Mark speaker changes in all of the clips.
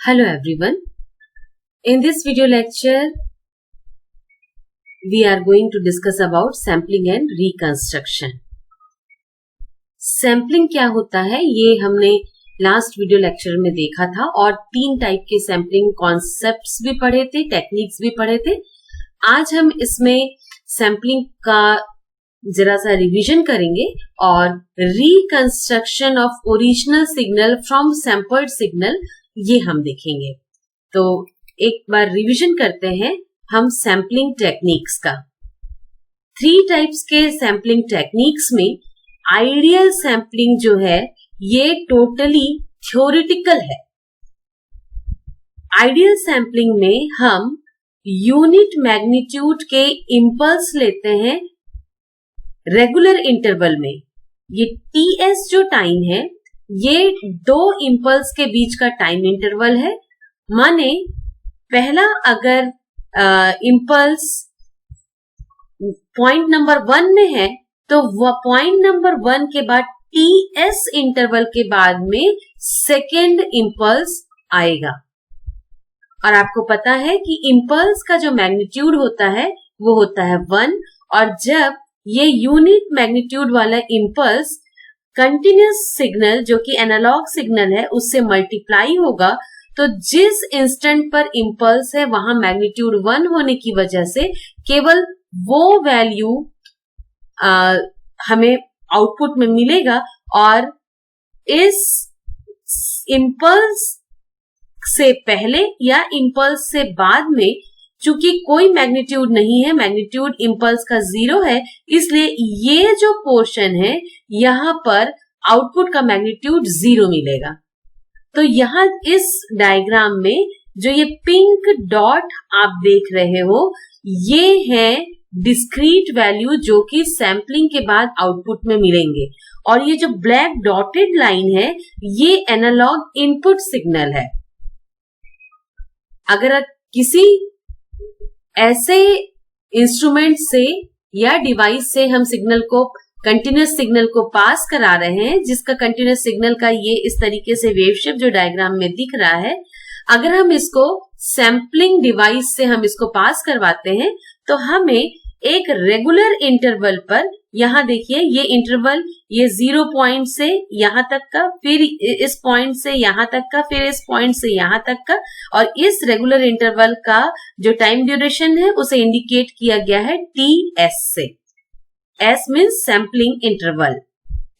Speaker 1: Hello everyone. In this video lecture, we are going to discuss about sampling and reconstruction. Sampling क्या होता है ये हमने last video lecture में देखा था और 3 टाइप के सैम्पलिंग कॉन्सेप्ट्स भी पढ़े थे, टेक्निक्स भी पढ़े थे. आज हम इसमें सैम्पलिंग का जरा सा रिवीजन करेंगे और reconstruction of original signal from sampled signal ये हम देखेंगे. तो एक बार रिवीजन करते हैं हम सैम्पलिंग टेक्निक्स का. 3 टाइप्स के सैम्पलिंग टेक्निक्स में आइडियल सैम्पलिंग जो है ये टोटली थ्योरेटिकल है. आइडियल सैम्पलिंग में हम यूनिट मैग्नीट्यूड के इंपल्स लेते हैं रेगुलर इंटरवल में. ये ts जो टाइम है ये 2 इंपल्स के बीच का टाइम इंटरवल है. माने पहला अगर इंपल्स पॉइंट नंबर 1 में है तो वह पॉइंट नंबर 1 के बाद ts इंटरवल के बाद में सेकेंड इंपल्स आएगा. और आपको पता है कि इंपल्स का जो मैग्नीट्यूड होता है वो होता है 1. और जब ये यूनिट मैग्नीट्यूड वाला इंपल्स कंटिन्यूस सिग्नल जो कि एनालॉग सिग्नल है उससे मल्टीप्लाई होगा तो जिस इंस्टेंट पर इंपल्स है वहां मैग्नीट्यूड 1 होने की वजह से केवल वो वैल्यू हमें आउटपुट में मिलेगा. और इस इंपल्स से पहले या इंपल्स से बाद में चूंकि कोई मैग्नीट्यूड नहीं है, मैग्नीट्यूड इंपल्स का 0 है, इसलिए ये जो पोर्शन है यहां पर आउटपुट का मैग्नीट्यूड 0 मिलेगा. तो यहां इस डायग्राम में जो ये पिंक डॉट आप देख रहे हो ये है डिस्क्रीट वैल्यू जो कि सैम्पलिंग के बाद आउटपुट में मिलेंगे. और ये जो ब्लैक डॉटेड लाइन है ये एनालॉग इनपुट सिग्नल है. अगर किसी ऐसे इंस्ट्रूमेंट से या डिवाइस से हम सिग्नल को कंटिन्यूस सिग्नल को पास करा रहे हैं जिसका कंटिन्यूस सिग्नल का ये इस तरीके से वेव शेप जो डायग्राम में दिख रहा है, अगर हम इसको सैम्पलिंग डिवाइस से हम इसको पास करवाते हैं तो हमें एक रेगुलर इंटरवल पर, यहां देखिए ये इंटरवल ये 0 पॉइंट से यहां तक का, फिर इस पॉइंट से यहां तक का, फिर इस पॉइंट से यहां तक का, और इस रेगुलर इंटरवल का जो टाइम ड्यूरेशन है उसे इंडिकेट किया गया है ts से. s means sampling interval,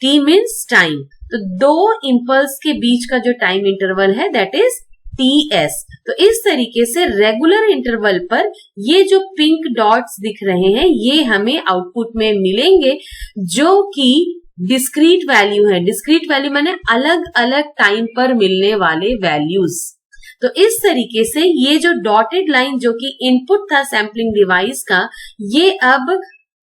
Speaker 1: t means time. तो 2 इंपल्स के बीच का जो टाइम इंटरवल है दैट इज ts. तो इस तरीके से रेगुलर इंटरवल पर ये जो पिंक डॉट्स दिख रहे हैं ये हमें आउटपुट में मिलेंगे जो कि डिस्क्रीट वैल्यू है. डिस्क्रीट वैल्यू माने अलग अलग टाइम पर मिलने वाले वैल्यूज. तो इस तरीके से ये जो डॉटेड लाइन जो कि इनपुट था सैम्पलिंग डिवाइस का, ये अब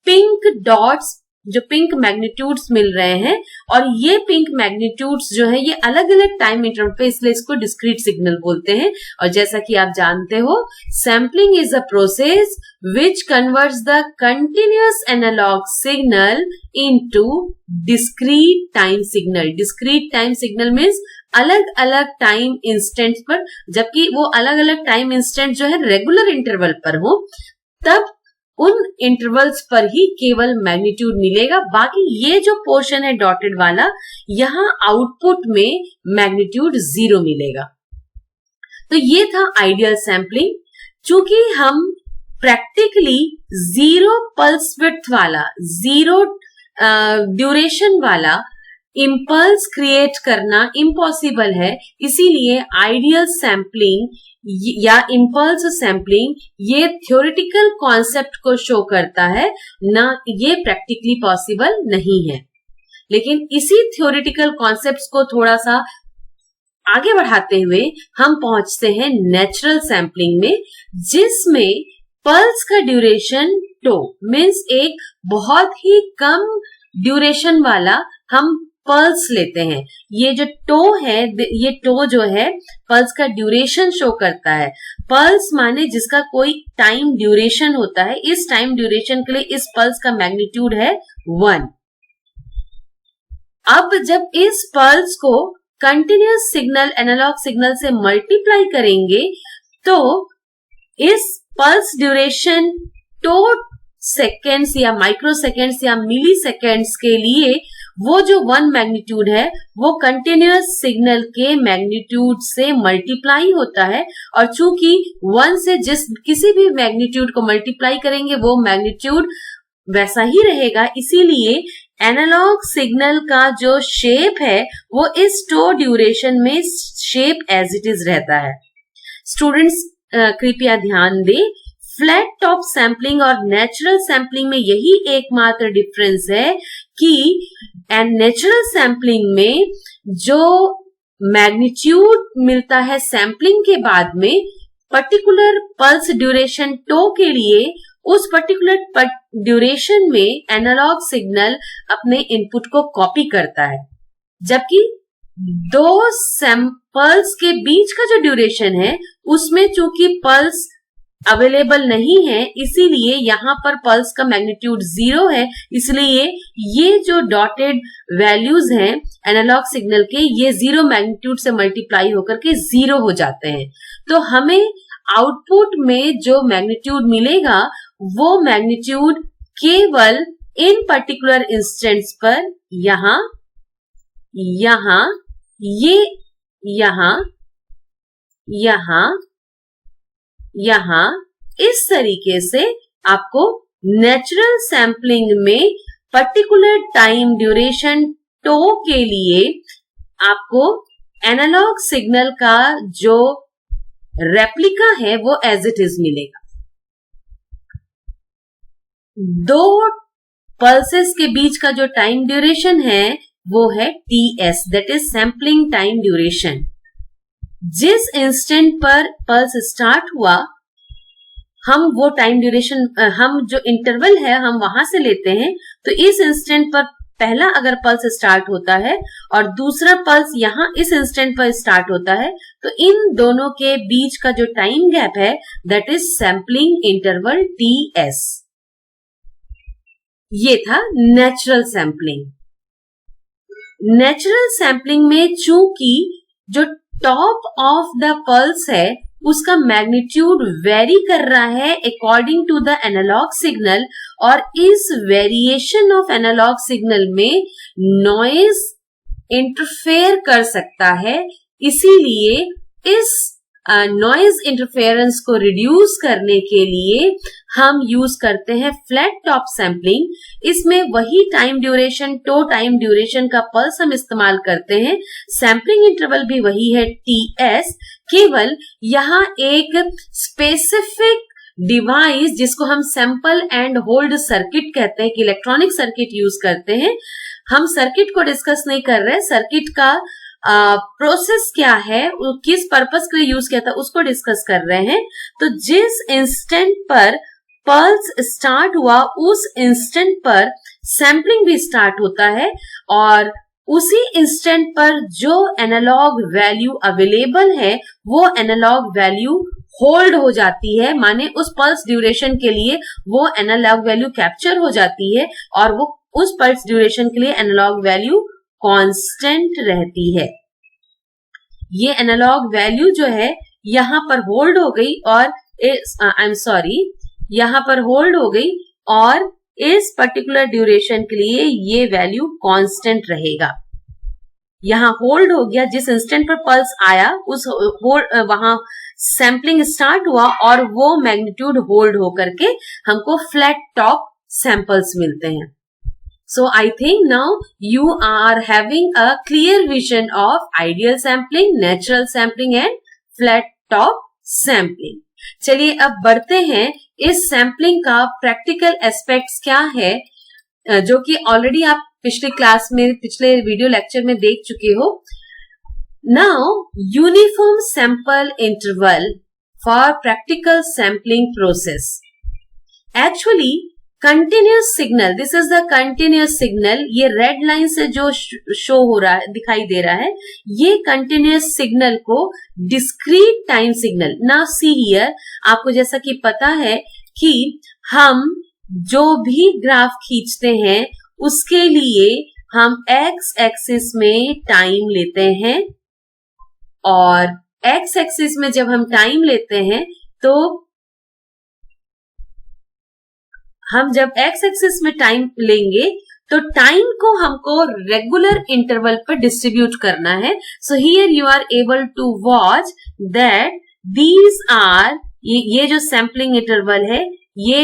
Speaker 1: पिंक डॉट्स जो पिंक मैग्नीट्यूड्स मिल रहे हैं. और ये पिंक मैग्नीट्यूड्स जो है ये अलग अलग टाइम इंटरवल पे, इसलिए इसको डिस्क्रीट सिग्नल बोलते हैं. और जैसा कि आप जानते हो sampling is a process which converts the continuous analog signal into discrete time signal. Discrete time signal means अलग अलग टाइम इंस्टेंट पर, जबकि वो अलग अलग टाइम इंस्टेंट जो है रेगुलर इंटरवल पर हो तब उन इंटरवल्स पर ही केवल मैग्नीट्यूड मिलेगा. बाकी ये जो पोर्शन है डॉटेड वाला यहां आउटपुट में मैग्नीट्यूड 0 मिलेगा. तो ये था आइडियल सैम्पलिंग. चूंकि हम प्रैक्टिकली 0 पल्स विड्थ वाला, 0 ड्यूरेशन वाला इंपल्स क्रिएट करना इम्पॉसिबल है, इसीलिए आइडियल सैम्पलिंग या इंपल्स सैम्पलिंग ये थ्योरेटिकल कॉन्सेप्ट को शो करता है, ना ये प्रैक्टिकली पॉसिबल नहीं है. लेकिन इसी थ्योरेटिकल कॉन्सेप्ट्स को थोड़ा सा आगे बढ़ाते हुए हम पहुंचते हैं नेचुरल सैम्पलिंग में, जिसमें पल्स का ड्यूरेशन टो मीन्स एक बहुत ही कम ड्यूरेशन वाला हम पल्स लेते हैं. ये जो टो है, ये टो जो है पल्स का ड्यूरेशन शो करता है. पल्स माने जिसका कोई टाइम ड्यूरेशन होता है. इस टाइम ड्यूरेशन के लिए इस पल्स का मैग्नीट्यूड है 1. अब जब इस पल्स को कंटिन्यूअस सिग्नल एनालॉग सिग्नल से मल्टीप्लाई करेंगे तो इस पल्स ड्यूरेशन टो सेकेंड्स या माइक्रो सेकेंड्स या मिली सेकेंड्स के लिए वो जो 1 मैग्नीट्यूड है वो कंटिन्यूअस सिग्नल के मैग्नीट्यूड से मल्टीप्लाई होता है, और चूंकि 1 से जिस किसी भी मैग्नीट्यूड को मल्टीप्लाई करेंगे वो मैग्नीट्यूड वैसा ही रहेगा, इसीलिए एनालॉग सिग्नल का जो शेप है वो इस टो ड्यूरेशन में शेप एज इट इज रहता है। स्टूडेंट्स कृपया ध्यान दें, फ्लैट टॉप सैम्पलिंग और नेचुरल सैम्पलिंग में यही एकमात्र डिफरेंस है कि नेचुरल सैम्पलिंग में जो मैग्नीट्यूड मिलता है सैम्पलिंग के बाद में पर्टिकुलर पल्स ड्यूरेशन टो के लिए, उस पर्टिकुलर ड्यूरेशन में एनालॉग सिग्नल अपने इनपुट को कॉपी करता है, जबकि दो सैंपल्स के बीच का जो ड्यूरेशन है उसमें चूंकि पल्स अवेलेबल नहीं है, इसीलिए यहाँ पर पल्स का मैग्नीट्यूड 0 है, इसलिए ये जो डॉटेड वैल्यूज हैं एनालॉग सिग्नल के, ये 0 मैग्नीट्यूड से मल्टीप्लाई होकर के 0 हो जाते हैं। तो हमें आउटपुट में जो मैग्नीट्यूड मिलेगा वो मैग्नीट्यूड केवल इन पर्टिकुलर इंस्टेंट्स पर यहाँ यहाँ ये यहाँ यहाँ यहाँ इस तरीके से आपको नेचुरल सैम्पलिंग में पर्टिकुलर टाइम ड्यूरेशन टो के लिए आपको एनालॉग सिग्नल का जो रेप्लिका है वो एज इट इज मिलेगा। दो पल्सेस के बीच का जो टाइम ड्यूरेशन है वो है ts, that is sampling time duration. जिस इंस्टेंट पर पल्स स्टार्ट हुआ हम वो टाइम ड्यूरेशन, हम जो इंटरवल है हम वहां से लेते हैं, तो इस इंस्टेंट पर पहला अगर पल्स स्टार्ट होता है और दूसरा पल्स यहां इस इंस्टेंट पर स्टार्ट होता है, तो इन दोनों के बीच का जो टाइम गैप है that is sampling interval ts। ये था नेचुरल सैम्पलिंग। नेचुरल सैम्पलिंग में चूंकि जो टॉप ऑफ द पल्स है उसका मैग्नीट्यूड वेरी कर रहा है according to the analog signal, और इस वेरिएशन ऑफ एनालॉग सिग्नल में नॉइज इंटरफेयर कर सकता है, इसीलिए इस नॉइज इंटरफेरेंस को रिड्यूस करने के लिए हम यूज करते हैं फ्लैट टॉप सैम्पलिंग। इसमें वही time duration to time duration का पल्स हम इस्तेमाल करते हैं, सैम्पलिंग इंटरवल भी वही है ts, केवल यहाँ एक स्पेसिफिक डिवाइस जिसको हम सैंपल एंड होल्ड सर्किट कहते हैं कि इलेक्ट्रॉनिक सर्किट यूज करते हैं। हम सर्किट को डिस्कस नहीं कर रहे, सर्किट का प्रोसेस क्या है, किस पर्पस के लिए यूज किया था उसको डिस्कस कर रहे हैं। तो जिस इंस्टेंट पर पल्स स्टार्ट हुआ उस इंस्टेंट पर सैम्पलिंग भी स्टार्ट होता है, और उसी इंस्टेंट पर जो एनालॉग वैल्यू अवेलेबल है वो एनालॉग वैल्यू होल्ड हो जाती है, माने उस पल्स ड्यूरेशन के लिए वो एनालॉग वैल्यू कैप्चर हो जाती है और वो उस पल्स ड्यूरेशन के लिए एनालॉग वैल्यू कांस्टेंट रहती है। ये एनालॉग वैल्यू जो है यहां पर होल्ड हो गई और यहां पर होल्ड हो गई और इस पर्टिकुलर ड्यूरेशन के लिए ये वैल्यू कांस्टेंट रहेगा। यहां होल्ड हो गया, जिस इंस्टेंट पर पल्स आया उस वहां सैम्पलिंग स्टार्ट हुआ और वो मैग्नीट्यूड होल्ड होकर के हमको फ्लैट टॉप सैंपल्स मिलते हैं। So I think now you are having a clear vision of ideal sampling, natural sampling and flat top sampling. चलिए अब बढ़ते हैं इस सैम्पलिंग का प्रैक्टिकल एस्पेक्ट्स क्या है, जो कि ऑलरेडी आप पिछले क्लास में पिछले वीडियो लेक्चर में देख चुके हो। Now uniform sample interval for practical sampling process. Actually continuous signal, this is the continuous signal, ये रेड लाइन से जो शो हो रहा है दिखाई दे रहा है, ये कंटिन्यूस सिग्नल को discrete time signal. Now see here, आपको जैसा कि पता है कि हम जो भी ग्राफ खींचते हैं उसके लिए हम एक्स एक्सिस में टाइम लेते हैं और एक्स एक्सिस में जब हम टाइम लेते हैं तो हम जब एक्स एक्सिस में टाइम लेंगे तो टाइम को हमको रेगुलर इंटरवल पर डिस्ट्रीब्यूट करना है. So here you are able to watch that these are, ये जो सैम्पलिंग इंटरवल है ये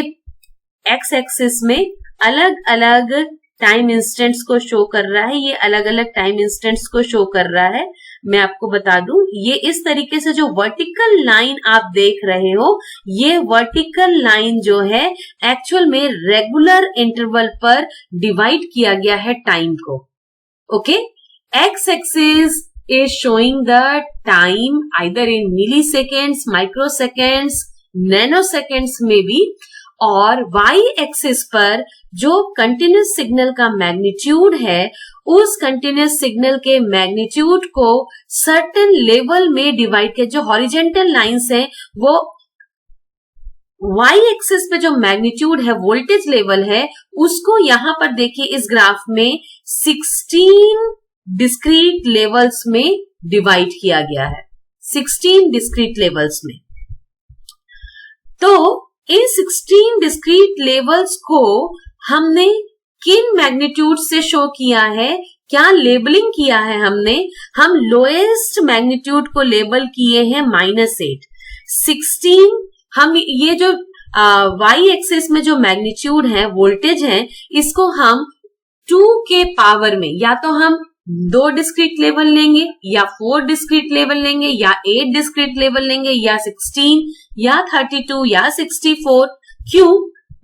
Speaker 1: एक्स एक्सिस में अलग अलग टाइम इंस्टेंट्स को शो कर रहा है. ये अलग अलग टाइम इंस्टेंट्स को शो कर रहा है. मैं आपको बता दूं, ये इस तरीके से जो वर्टिकल लाइन आप देख रहे हो, ये वर्टिकल लाइन जो है एक्चुअल में रेगुलर इंटरवल पर डिवाइड किया गया है टाइम को. Okay, x axis is showing the time either in milliseconds, microseconds, nanoseconds में भी, और y एक्सिस पर जो कंटिन्यूस सिग्नल का मैग्नीट्यूड है उस कंटिन्यूस सिग्नल के मैग्नीट्यूड को सर्टेन लेवल में डिवाइड किया. जो हॉरिजेंटल लाइंस है वो y एक्सिस पे जो मैग्नीट्यूड है, वोल्टेज लेवल है, उसको यहां पर देखिए इस ग्राफ में 16 डिस्क्रीट लेवल्स में डिवाइड किया गया है. 16 डिस्क्रीट लेवल्स में. तो इन 16 डिस्क्रीट लेवल्स को हमने किन मैग्नीट्यूड से शो किया है, क्या लेबलिंग किया है हमने? हम लोएस्ट मैग्नीट्यूड को लेबल किए हैं -8. 16 हम ये जो y एक्सिस में जो मैग्नीट्यूड है, वोल्टेज है, इसको हम 2 के पावर में या तो हम 2 डिस्क्रीट लेवल लेंगे या 4 डिस्क्रीट लेवल लेंगे या 8 डिस्क्रीट लेवल लेंगे या 16 या 32 या 64. क्यों?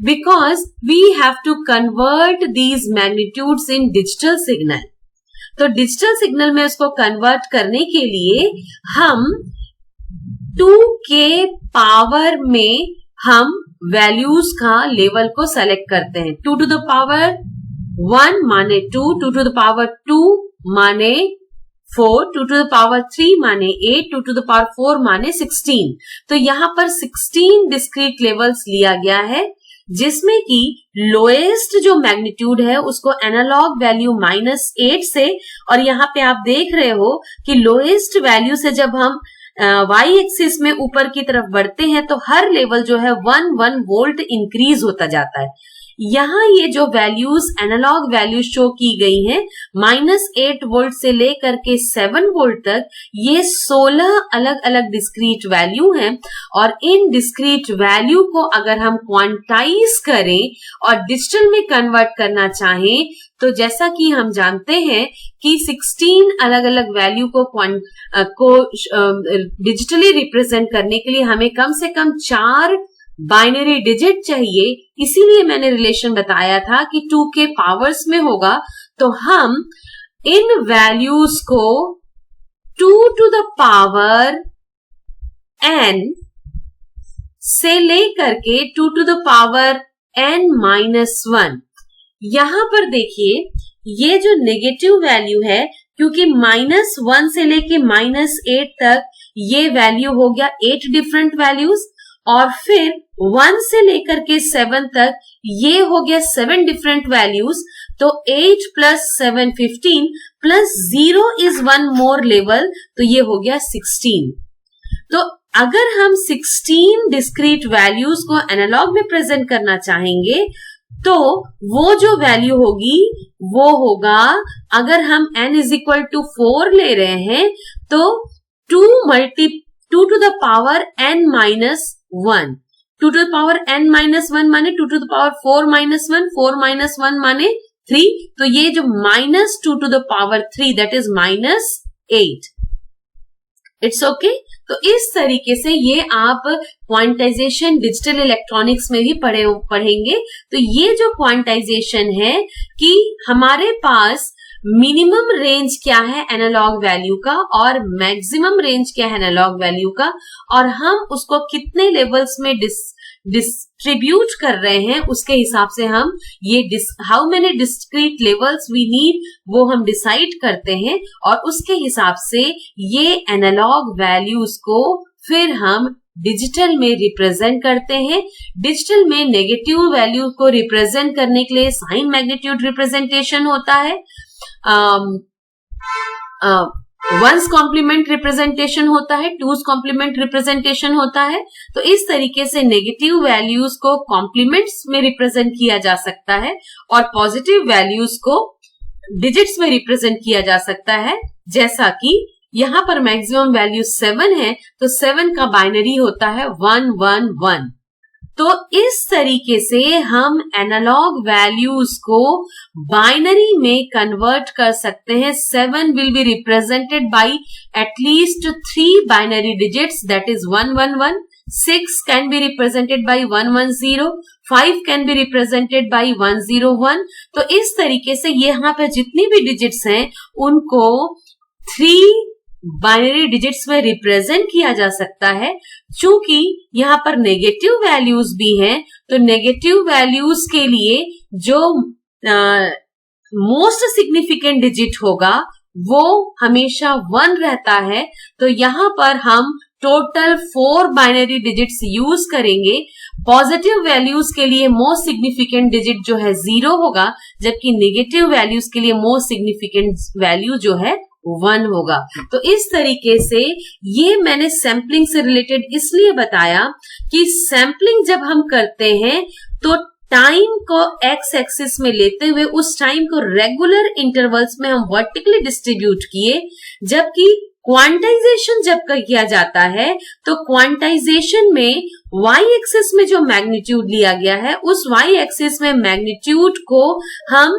Speaker 1: Because we have to convert these magnitudes in digital signal. तो डिजिटल सिग्नल में उसको कन्वर्ट करने के लिए हम 2 के पावर में हम वैल्यूज का लेवल को सेलेक्ट करते हैं. 2 to the power 1 माने 2, 2 to the power 2 माने 4, 2 to the power 3 माने 8, 2 to the power 4 माने 16. तो यहां पर 16 डिस्क्रीट लेवल्स लिया गया है, जिसमें कि लोएस्ट जो मैग्नीट्यूड है उसको एनालॉग वैल्यू -8 से, और यहां पे आप देख रहे हो कि लोएस्ट वैल्यू से जब हम y एक्सिस में ऊपर की तरफ बढ़ते हैं तो हर लेवल जो है 1 वोल्ट इंक्रीज होता जाता है. यहां ये जो वैल्यूज एनालॉग वैल्यूज शो की गई हैं, -8 वोल्ट से लेकर के 7 वोल्ट तक, ये 16 अलग अलग डिस्क्रीट वैल्यू हैं. और इन डिस्क्रीट वैल्यू को अगर हम क्वांटाइज करें और डिजिटल में कन्वर्ट करना चाहें तो जैसा कि हम जानते हैं कि 16 अलग अलग वैल्यू को डिजिटली रिप्रेजेंट करने के लिए हमें कम से कम 4 बाइनरी डिजिट चाहिए. इसीलिए मैंने रिलेशन बताया था कि 2 के पावर्स में होगा. तो हम इन वैल्यूज को 2 to the power n से लेकर के 2 to the power n-1. यहां पर देखिए ये जो नेगेटिव वैल्यू है, क्योंकि -1 से लेके -8 तक ये वैल्यू हो गया 8 डिफरेंट वैल्यूज, और फिर 1 से लेकर के 7 तक ये हो गया 7 डिफरेंट वैल्यूज. तो 8 + 7 15 + 0 इज 1 मोर लेवल, तो ये हो गया 16. तो अगर हम 16 डिस्क्रीट वैल्यूज को एनालॉग में प्रेजेंट करना चाहेंगे तो वो जो वैल्यू होगी वो होगा, अगर हम n = 4 ले रहे हैं तो 2 to the power n-1. 2 to the power n-1 माने 2 to the power 4-1, 4-1 माने 3. तो ये जो -2 to the power 3 that is -8. It's okay. तो इस तरीके से ये आप क्वांटाइजेशन डिजिटल इलेक्ट्रॉनिक्स में भी पढ़ेंगे. तो ये जो क्वांटाइजेशन है कि हमारे पास मिनिमम रेंज क्या है एनालॉग वैल्यू का और मैक्सिमम रेंज क्या है एनालॉग वैल्यू का, और हम उसको कितने लेवल्स में डिस्ट्रीब्यूट कर रहे हैं उसके हिसाब से हम ये how many discrete levels we need वो हम डिसाइड करते हैं, और उसके हिसाब से ये एनालॉग वैल्यूज को फिर हम डिजिटल में रिप्रेजेंट करते हैं. डिजिटल में नेगेटिव वैल्यू को रिप्रेजेंट करने के लिए साइन मैग्नीट्यूड रिप्रेजेंटेशन होता है, वंस कॉम्प्लीमेंट रिप्रेजेंटेशन होता है, टूज कॉम्प्लीमेंट रिप्रेजेंटेशन होता है। तो इस तरीके से नेगेटिव वैल्यूज को कॉम्प्लीमेंट्स में रिप्रेजेंट किया जा सकता है और पॉजिटिव वैल्यूज को डिजिट्स में रिप्रेजेंट किया जा सकता है। जैसा कि यहां पर मैक्सिमम वैल्यू 7 है, तो 7 का बाइनरी होता है 111। तो इस तरीके से हम एनालॉग वैल्यूज को बाइनरी में कन्वर्ट कर सकते हैं। 7 will be represented by at least 3 binary digits, that is 111। 6 can be represented by 110, 5 can be represented by 101। तो इस तरीके से यहाँ पे जितनी भी डिजिट्स हैं उनको 3 बाइनरी डिजिट्स में रिप्रेजेंट किया जा सकता है। चूंकि यहाँ पर नेगेटिव वैल्यूज भी हैं, तो नेगेटिव वैल्यूज के लिए जो मोस्ट सिग्निफिकेंट डिजिट होगा वो हमेशा 1 रहता है। तो यहाँ पर हम टोटल 4 बाइनरी डिजिट्स यूज करेंगे। पॉजिटिव वैल्यूज के लिए मोस्ट सिग्निफिकेंट डिजिट जो है 0 होगा, जबकि नेगेटिव वैल्यूज के लिए मोस्ट सिग्निफिकेंट वैल्यू जो है 1 होगा। तो इस तरीके से ये मैंने सैम्पलिंग से रिलेटेड इसलिए बताया कि सैम्पलिंग जब हम करते हैं तो टाइम को एक्स एक्सिस में लेते हुए उस टाइम को रेगुलर इंटरवल्स में हम वर्टिकली डिस्ट्रीब्यूट किए, जबकि क्वांटाइजेशन जब किया जाता है तो क्वांटाइजेशन में वाई एक्सिस में जो मैग्नीट्यूड लिया गया है उस वाई एक्सिस में मैग्नीट्यूड को हम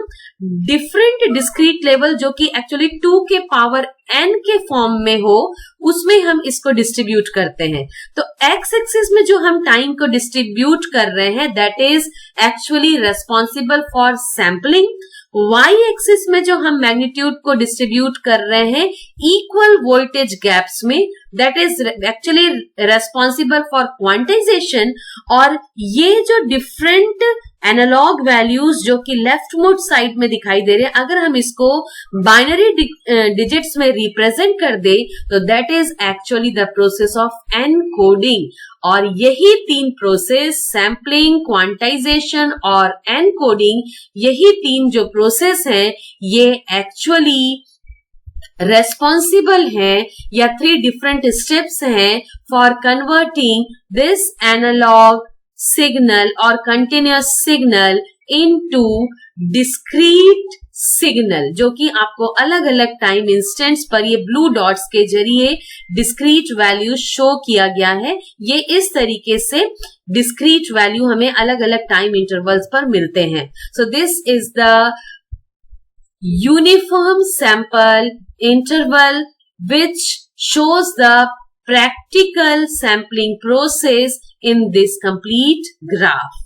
Speaker 1: डिफरेंट डिस्क्रीट लेवल जो कि एक्चुअली 2 के पावर n के फॉर्म में हो उसमें हम इसको डिस्ट्रीब्यूट करते हैं। तो एक्स एक्सिस में जो हम टाइम को डिस्ट्रीब्यूट कर रहे हैं that is actually responsible for sampling. Y axis में जो हम मैग्नीट्यूड को डिस्ट्रीब्यूट कर रहे हैं इक्वल वोल्टेज गैप्स में, that is actually responsible for quantization. और ये जो डिफरेंट एनालॉग वैल्यूज जो कि लेफ्ट मोस्ट साइड में दिखाई दे रहे हैं, अगर हम इसको बाइनरी डिजिट्स में रिप्रेजेंट कर दे तो that is actually the process of encoding. और यही 3 प्रोसेस, सैम्पलिंग, क्वांटाइजेशन और एनकोडिंग, यही 3 जो प्रोसेस हैं ये एक्चुअली रेस्पॉन्सिबल हैं या 3 डिफरेंट स्टेप्स हैं for converting this analog signal और continuous signal into discrete signal, जो कि आपको अलग अलग टाइम इंस्टेंट्स पर ये ब्लू डॉट्स के जरिए डिस्क्रीट वैल्यू शो किया गया है। ये इस तरीके से डिस्क्रीट वैल्यू हमें अलग अलग टाइम इंटरवल्स पर मिलते हैं। So this is the uniform sample interval which shows the practical sampling process in this complete graph.